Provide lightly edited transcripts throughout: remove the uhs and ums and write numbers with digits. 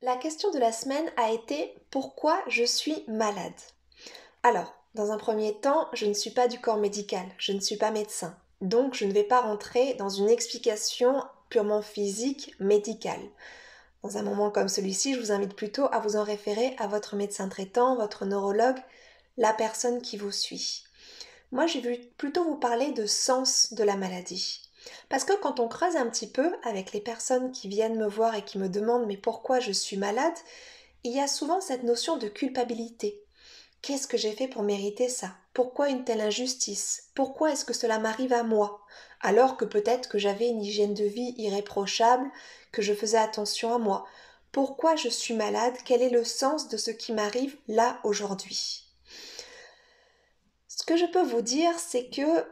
La question de la semaine a été pourquoi je suis malade? Alors, dans un premier temps, je ne suis pas du corps médical, je ne suis pas médecin. Donc, je ne vais pas rentrer dans une explication purement physique, médicale. Dans un moment comme celui-ci, je vous invite plutôt à vous en référer à votre médecin traitant, votre neurologue, la personne qui vous suit. Moi, j'ai voulu plutôt vous parler de sens de la maladie. Parce que quand on creuse un petit peu avec les personnes qui viennent me voir et qui me demandent mais pourquoi je suis malade, il y a souvent cette notion de culpabilité. Qu'est-ce que j'ai fait pour mériter ça? Pourquoi une telle injustice? Pourquoi est-ce que cela m'arrive à moi? Alors que peut-être que j'avais une hygiène de vie irréprochable, que je faisais attention à moi. Pourquoi je suis malade? Quel est le sens de ce qui m'arrive là aujourd'hui? Ce que je peux vous dire, c'est que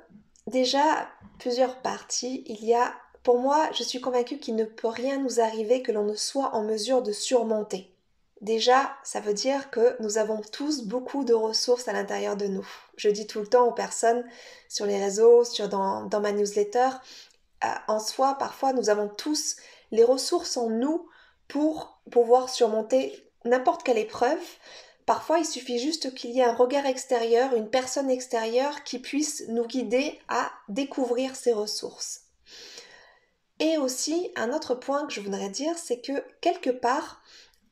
déjà, plusieurs parties, pour moi, je suis convaincue qu'il ne peut rien nous arriver que l'on ne soit en mesure de surmonter. Déjà, ça veut dire que nous avons tous beaucoup de ressources à l'intérieur de nous. Je dis tout le temps aux personnes sur les réseaux, dans ma newsletter, en soi, parfois, nous avons tous les ressources en nous pour pouvoir surmonter n'importe quelle épreuve. Parfois, il suffit juste qu'il y ait un regard extérieur, une personne extérieure qui puisse nous guider à découvrir ces ressources. Et aussi, un autre point que je voudrais dire, c'est que quelque part,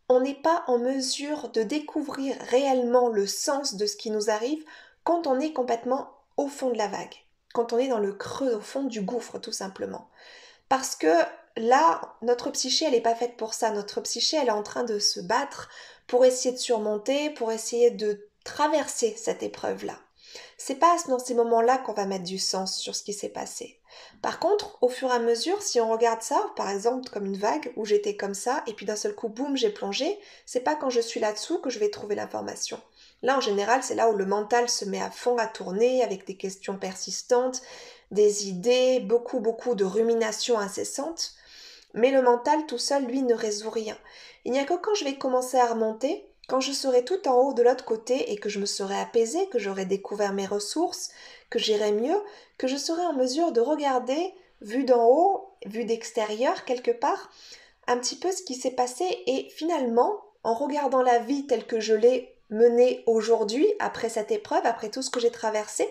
on n'est pas en mesure de découvrir réellement le sens de ce qui nous arrive quand on est complètement au fond de la vague, quand on est dans le creux, au fond du gouffre, tout simplement. Parce que là, notre psyché, elle n'est pas faite pour ça. Notre psyché, elle est en train de se battre pour essayer de surmonter, pour essayer de traverser cette épreuve-là. C'est pas dans ces moments-là qu'on va mettre du sens sur ce qui s'est passé. Par contre, au fur et à mesure, si on regarde ça, par exemple, comme une vague où j'étais comme ça, et puis d'un seul coup, boum, j'ai plongé, c'est pas quand je suis là-dessous que je vais trouver l'information. Là, en général, c'est là où le mental se met à fond à tourner avec des questions persistantes, des idées, beaucoup de ruminations incessantes. Mais le mental tout seul, lui, ne résout rien. Il n'y a que quand je vais commencer à remonter, quand je serai tout en haut de l'autre côté et que je me serai apaisée, que j'aurai découvert mes ressources, que j'irai mieux, que je serai en mesure de regarder, vu d'en haut, vu d'extérieur quelque part, un petit peu ce qui s'est passé et finalement, en regardant la vie telle que je l'ai menée aujourd'hui, après cette épreuve, après tout ce que j'ai traversé,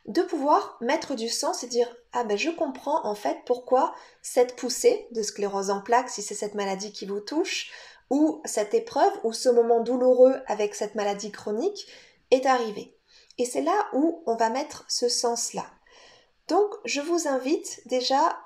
de pouvoir mettre du sens et dire ah ben je comprends en fait pourquoi cette poussée de sclérose en plaques, si c'est cette maladie qui vous touche, ou cette épreuve ou ce moment douloureux avec cette maladie chronique est arrivé. Et c'est là où on va mettre ce sens-là. Donc je vous invite déjà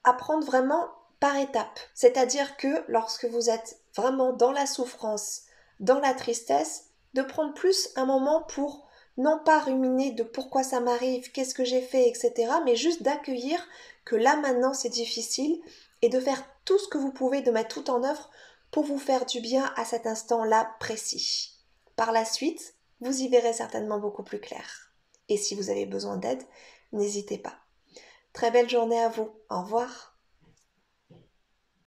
à prendre vraiment par étapes, c'est-à-dire que lorsque vous êtes vraiment dans la souffrance, dans la tristesse, de prendre plus un moment pour non pas ruminer de pourquoi ça m'arrive, qu'est-ce que j'ai fait, etc., mais juste d'accueillir que là maintenant c'est difficile et de faire tout ce que vous pouvez, de mettre tout en œuvre pour vous faire du bien à cet instant-là précis. Par la suite, vous y verrez certainement beaucoup plus clair. Et si vous avez besoin d'aide, n'hésitez pas. Très belle journée à vous. Au revoir.